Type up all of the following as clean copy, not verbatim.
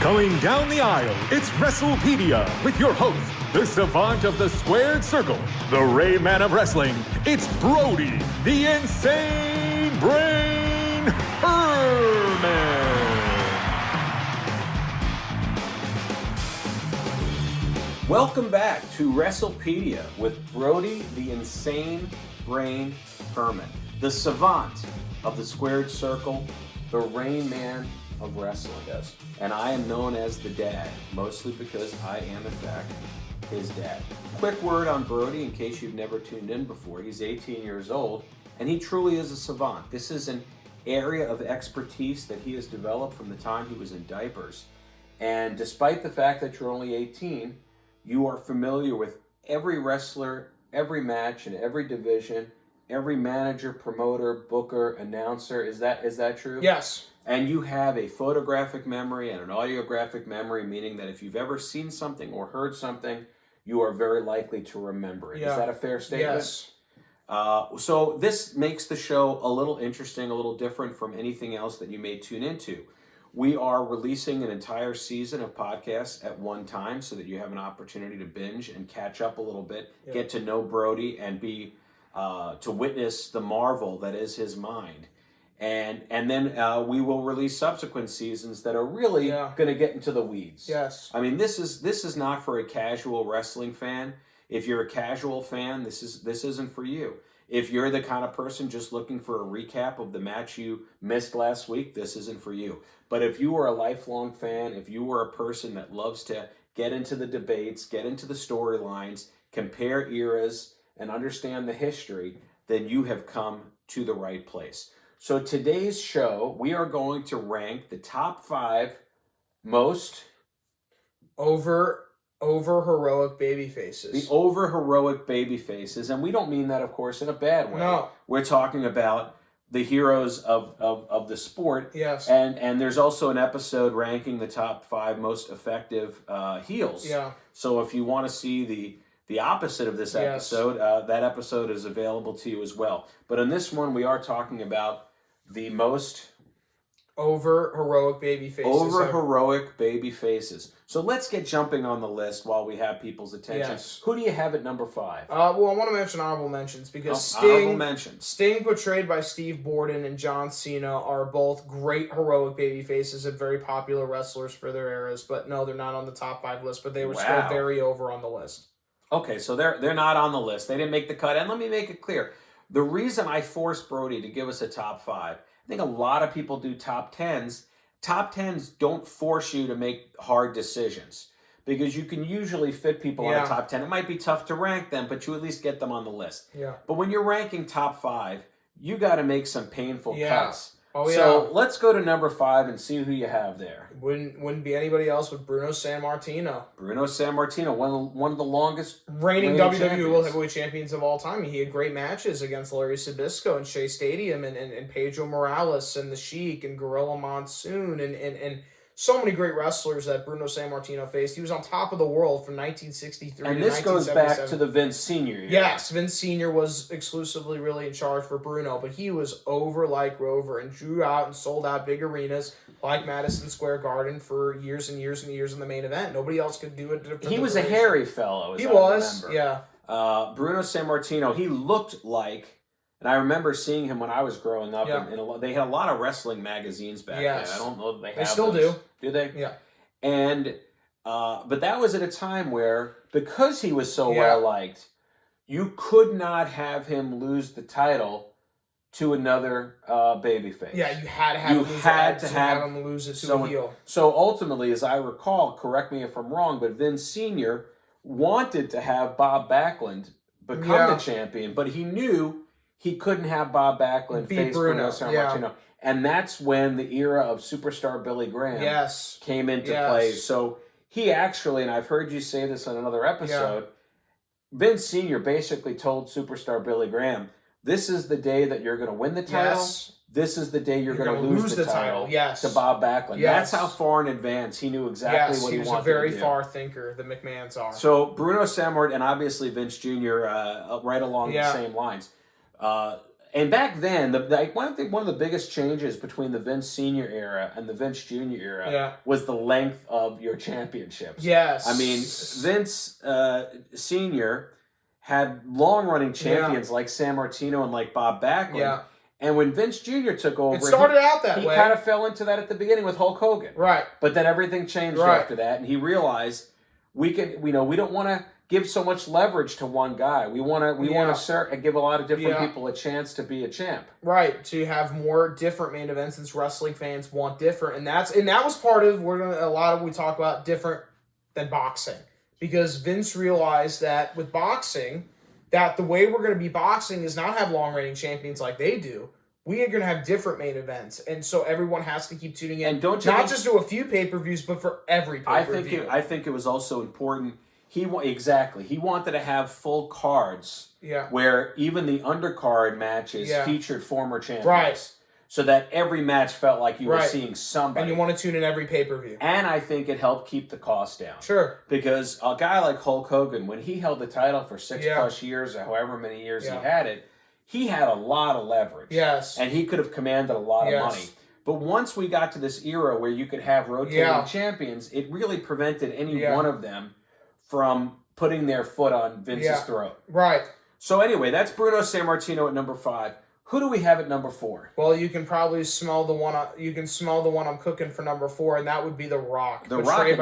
Going down the aisle, it's WrestlePedia with your host, the savant of the squared circle, the Rayman of wrestling. It's Brody the Insane Brain Herman. Welcome back to WrestlePedia with Brody the Insane Brain Herman, the savant of the squared circle, the Rain Man of wrestling. Yes. And I am known as the dad, mostly because I am, in fact, his dad. Quick word on Brody, in case you've never tuned in before. He's 18 years old, and he truly is a savant. This is an area of expertise that he has developed from the time he was in diapers. And despite the fact that you're only 18, you are familiar with every wrestler, every match, in every division, every manager, promoter, booker, announcer. Is that true? Yes. And you have a photographic memory and an audiographic memory, meaning that if you've ever seen something or heard something, you are very likely to remember it. Yeah. Is that a fair statement? Yes. So this makes the show a little interesting, a little different from anything else that you may tune into. We are releasing an entire season of podcasts at one time so that you have an opportunity to binge and catch up a little bit, get to know Brody, and be to witness the marvel that is his mind. And then we will release subsequent seasons that are really going to get into the weeds. Yes. I mean, this is not for a casual wrestling fan. If you're a casual fan, this isn't for you. If you're the kind of person just looking for a recap of the match you missed last week, this isn't for you. But if you are a lifelong fan, if you are a person that loves to get into the debates, get into the storylines, compare eras, and understand the history, then you have come to the right place. So today's show, we are going to rank the top 5 most over heroic baby faces. The over heroic baby faces, and we don't mean that, of course, in a bad way. No. We're talking about the heroes of the sport. Yes. And there's also an episode ranking the top 5 most effective heels. Yeah. So if you want to see the opposite of this episode, that episode is available to you as well. But in this one, we are talking about the most over heroic baby faces. Over heroic baby faces. So let's get jumping on the list while we have people's attention. Yes. Who do you have at number 5? Well, I want to mention honorable mentions because honorable mentions. Sting, portrayed by Steve Borden, and John Cena are both great heroic baby faces and very popular wrestlers for their eras. But no, they're not on the top 5 list, but they were still very over on the list. Okay, so they're not on the list. They didn't make the cut. And let me make it clear. The reason I forced Brody to give us a top 5, I think a lot of people do top 10s. Top 10s don't force you to make hard decisions because you can usually fit people on a top 10. It might be tough to rank them, but you at least get them on the list. Yeah. But when you're ranking top 5, you got to make some painful cuts. Oh, yeah. So let's go to number 5 and see who you have there. Wouldn't be anybody else but Bruno Sammartino. Bruno Sammartino, one of the longest reigning WWE World Heavyweight Champions of all time. He had great matches against Larry Zbyszko and Shea Stadium and Pedro Morales and The Sheik and Gorilla Monsoon and so many great wrestlers that Bruno Sammartino faced. He was on top of the world from 1963 and to 1977. And this goes back to the Vince Sr. years. Yes, Vince Sr. was exclusively really in charge for Bruno, but he was over like Rover and drew out and sold out big arenas like Madison Square Garden for years and years and years in the main event. Nobody else could do it. He was a hairy fellow, as I remember. Yeah. Bruno Sammartino, he looked like... And I remember seeing him when I was growing up. Yeah. And they had a lot of wrestling magazines back then. I don't know if they have They still those. do. Do they? Yeah. And but that was at a time where, because he was so well liked, you could not have him lose the title to another babyface. Yeah, you had to have him lose it to a heel. So ultimately, as I recall, correct me if I'm wrong, but Vince Sr. wanted to have Bob Backlund become the champion, but he knew he couldn't have Bob Backlund face Bruno Sammartino. Yeah. And that's when the era of superstar Billy Graham came into play. So he actually, and I've heard you say this on another episode, Vince Sr. basically told superstar Billy Graham, this is the day that you're going to win the title. Yes. This is the day you're going to lose the title to Bob Backlund. Yes. That's how far in advance he knew exactly what he wanted to do. He was a very far thinker, the McMahons are. So Bruno Sammartino and obviously Vince Jr. Right along the same lines. And back then, one of the biggest changes between the Vince Senior era and the Vince Junior era was the length of your championships. Yes. I mean, Vince Senior had long-running champions like Sammartino and like Bob Backlund. Yeah. And when Vince Jr. took over, it started out that way. He kind of fell into that at the beginning with Hulk Hogan. Right. But then everything changed after that, and he realized we don't want to give so much leverage to one guy. We want to give a lot of different people a chance to be a champ. Right, to have more different main events, since wrestling fans want different, and that was part of we talk about different than boxing, because Vince realized that with boxing, that the way we're going to be boxing is not have long reigning champions like they do. We are going to have different main events, and so everyone has to keep tuning in. And just do a few pay-per-views, but for every pay-per-view. I think it was also important. He wanted to have full cards, where even the undercard matches featured former champions, right? So that every match felt like you were seeing somebody, and you want to tune in every pay-per-view. And I think it helped keep the cost down. Sure, because a guy like Hulk Hogan, when he held the title for 6+ years or however many years he had it, he had a lot of leverage. Yes, and he could have commanded a lot of money. But once we got to this era where you could have rotating champions, it really prevented any one of them from putting their foot on Vince's throat. Right. So anyway, that's Bruno Sammartino at number 5. Who do we have at number 4? Well, you can probably smell the one. You can smell the one I'm cooking for number 4, and that would be The Rock. The Rock at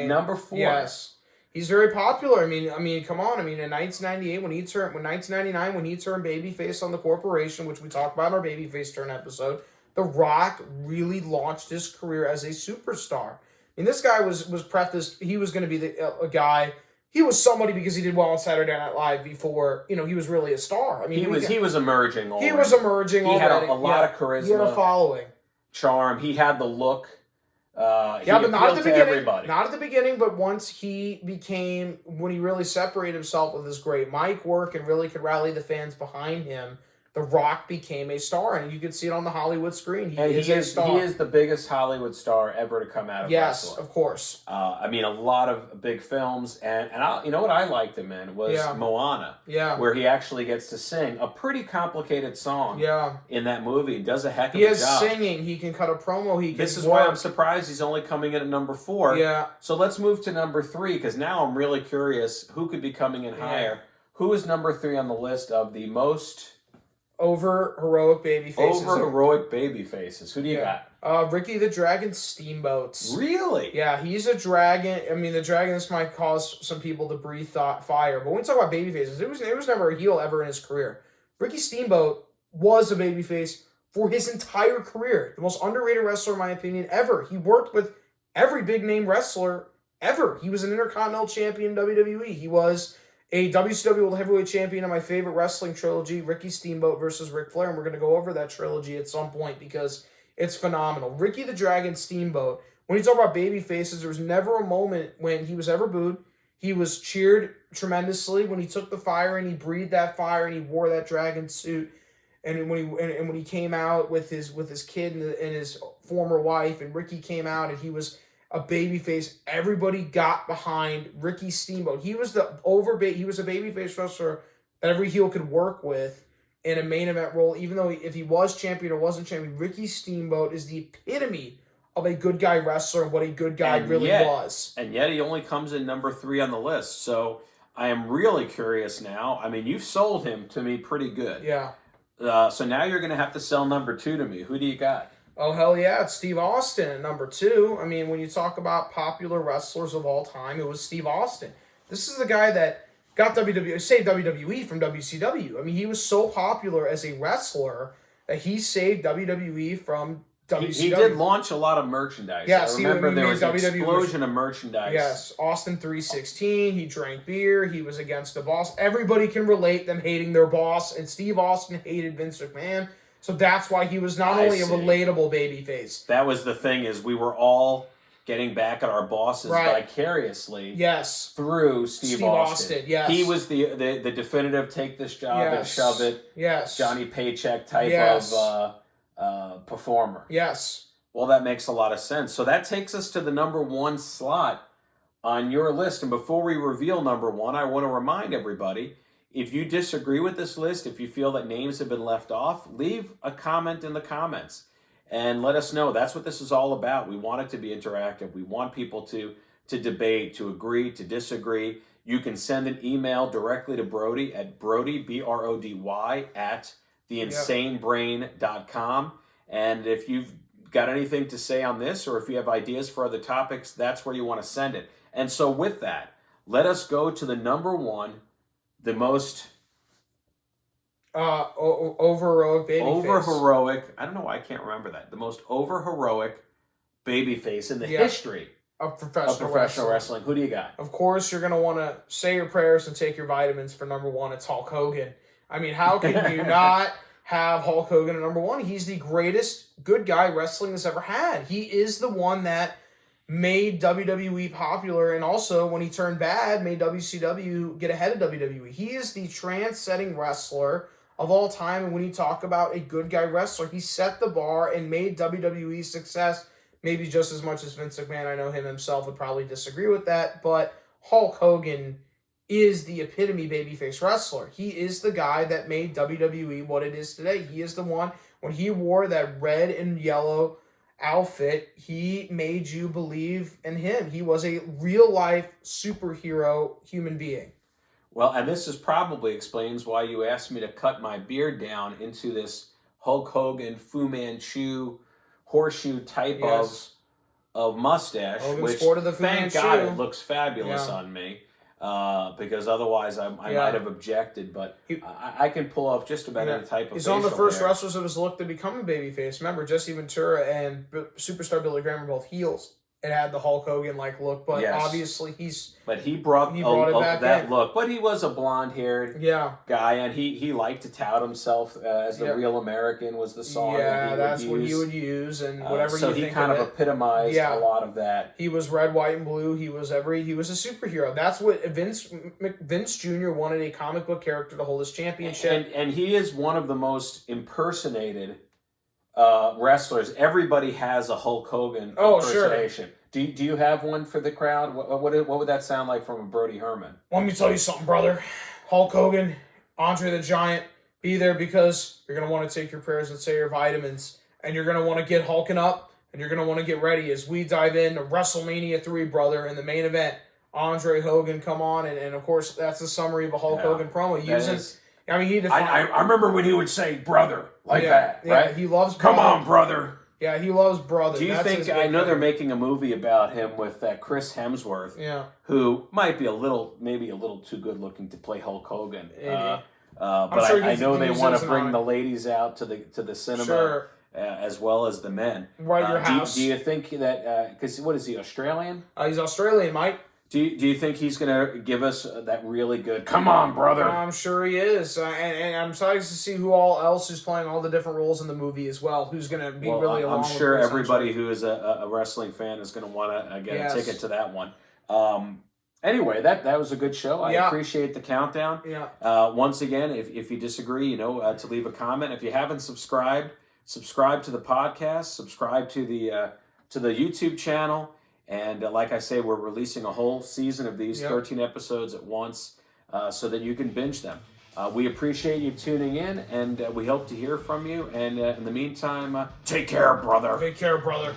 number 4. Yes, he's very popular. I mean, come on. I mean, in 1998 1999 when he turned babyface on the corporation, which we talked about in our babyface turn episode, The Rock really launched his career as a superstar. I mean, this guy was prefaced. He was going to be a guy. He was somebody because he did well on Saturday Night Live before, he was really a star. I mean, he was emerging already. He was emerging already. He had a lot of charisma. He had a following. Charm. He had the look. But not at the beginning. Everybody. Not at the beginning, but once when he really separated himself with his great mic work and really could rally the fans behind him, The Rock became a star, and you can see it on the Hollywood screen. He is a star. He is the biggest Hollywood star ever to come out of wrestling. Yes, of course. I mean, a lot of big films, and you know what I liked him in was Moana, where he actually gets to sing a pretty complicated song in that movie. He does a heck of a job. He is singing. He can cut a promo. This is why I'm surprised he's only coming in at number 4. Yeah. So let's move to number 3, because now I'm really curious who could be coming in higher. Who is number 3 on the list of the most... Over heroic baby faces. Who do you got? Ricky the Dragon Steamboat. Really? Yeah, he's a dragon. I mean, the dragon, this might cause some people to breathe fire. But when we talk about baby faces, it was never a heel ever in his career. Ricky Steamboat was a babyface for his entire career. The most underrated wrestler, in my opinion, ever. He worked with every big-name wrestler ever. He was an Intercontinental Champion in WWE. He was a WCW World Heavyweight Champion in my favorite wrestling trilogy, Ricky Steamboat versus Ric Flair, and we're going to go over that trilogy at some point because it's phenomenal. Ricky the Dragon Steamboat, when you talk about baby faces, there was never a moment when he was ever booed. He was cheered tremendously when he took the fire and he breathed that fire and he wore that dragon suit. And when he came out with his kid and his former wife, and Ricky came out and he was a babyface, everybody got behind Ricky Steamboat. He was a babyface wrestler that every heel could work with in a main event role, even though if he was champion or wasn't champion. Ricky Steamboat is the epitome of a good guy wrestler and what a good guy was. And yet he only comes in number 3 on the list. So I am really curious now. I mean, you've sold him to me pretty good. Yeah. So now you're going to have to sell number 2 to me. Who do you got? Oh, hell yeah, it's Steve Austin at number 2. I mean, when you talk about popular wrestlers of all time, it was Steve Austin. This is the guy that got saved WWE from WCW. I mean, he was so popular as a wrestler that he saved WWE from WCW. He did launch a lot of merchandise. Yes, I remember there was an explosion of merchandise. Yes, Austin 316, he drank beer, he was against the boss. Everybody can relate them hating their boss, and Steve Austin hated Vince McMahon. So that's why he was not only a relatable babyface. That was the thing, is we were all getting back at our bosses vicariously through Steve Austin. Yes. He was the definitive take this job and shove it, Johnny Paycheck type of performer. Yes. Well, that makes a lot of sense. So that takes us to the number 1 slot on your list. And before we reveal number 1, I want to remind everybody, If you disagree with this list, if you feel that names have been left off, leave a comment in the comments and let us know. That's what this is all about. We want it to be interactive. We want people to debate, to agree, to disagree. You can send an email directly to Brody at Brody, B-R-O-D-Y, at theinsanebrain.com. And if you've got anything to say on this, or if you have ideas for other topics, that's where you want to send it. And so with that, let us go to the number one, the most over-heroic babyface. Over-heroic, I don't know why I can't remember that. The most over-heroic babyface in the history of professional wrestling. Who do you got? Of course, you're going to want to say your prayers and take your vitamins for number one. It's Hulk Hogan. I mean, how can you not have Hulk Hogan at number one? He's the greatest good guy wrestling has ever had. He is the one that made WWE popular, and also, when he turned bad, made WCW get ahead of WWE. He is the trend-setting wrestler of all time, and when you talk about a good guy wrestler, he set the bar and made WWE success, maybe just as much as Vince McMahon. I know him himself would probably disagree with that, but Hulk Hogan is the epitome babyface wrestler. He is the guy that made WWE what it is today. He is the one, when he wore that red and yellow outfit, he made you believe in him. He was a real-life superhero human being. Well, and this is probably explains why you asked me to cut my beard down into this Hulk Hogan, Fu Manchu, horseshoe type of mustache, Hogan which, sported the Fu thank Manchu. God, it looks fabulous on me. Because otherwise I might have objected, but I can pull off just about any type of He's one of the first hair. wrestlers that was looked to become a babyface. Remember, Jesse Ventura and Superstar Billy Graham were both heels. It had the Hulk Hogan-like look, but obviously But he brought it back that in. look. But he was a blonde-haired guy, and he liked to tout himself as the real American was the song that he would use. What he would use, and whatever so you think he kind of epitomized a lot of that. He was red, white, and blue. He was a superhero. That's what Vince Jr. wanted, a comic book character to hold his championship. And he is one of the most impersonated wrestlers. Everybody has a Hulk Hogan impersonation. Sure. Do you have one for the crowd? What would that sound like from a Brody Herman? Let me tell you something, brother. Hulk Hogan, Andre the Giant, be there because you're going to want to take your prayers and say your vitamins. And you're going to want to get hulking up, and you're going to want to get ready as we dive into WrestleMania 3, brother, in the main event. Andre Hogan, come on. And of course, that's the summary of a Hulk Hogan promo. I remember when he would say brother like that, right? Yeah, he loves brother. Come on, brother. Yeah, he loves brother. Do you think, I know they're making a movie about him with Chris Hemsworth, who might be maybe a little too good looking to play Hulk Hogan. But I know they want to bring the ladies out to the cinema as well as the men. Right, your house. Do you think that, because what is he, Australian? He's Australian, Mike. Do you think he's going to give us that really good, come on, brother? I'm sure he is. And I'm excited to see who else is playing all the different roles in the movie as well. Who's going to be really along with I'm sure everybody who is a wrestling fan is going to want to get a ticket to that one. Anyway, that was a good show. I appreciate the countdown. Once again, if you disagree, to leave a comment. If you haven't subscribe to the podcast, subscribe to the YouTube channel. And like I say, we're releasing a whole season of these 13 episodes at once so that you can binge them. We appreciate you tuning in, and we hope to hear from you. And in the meantime, take care, brother. Take care, brother.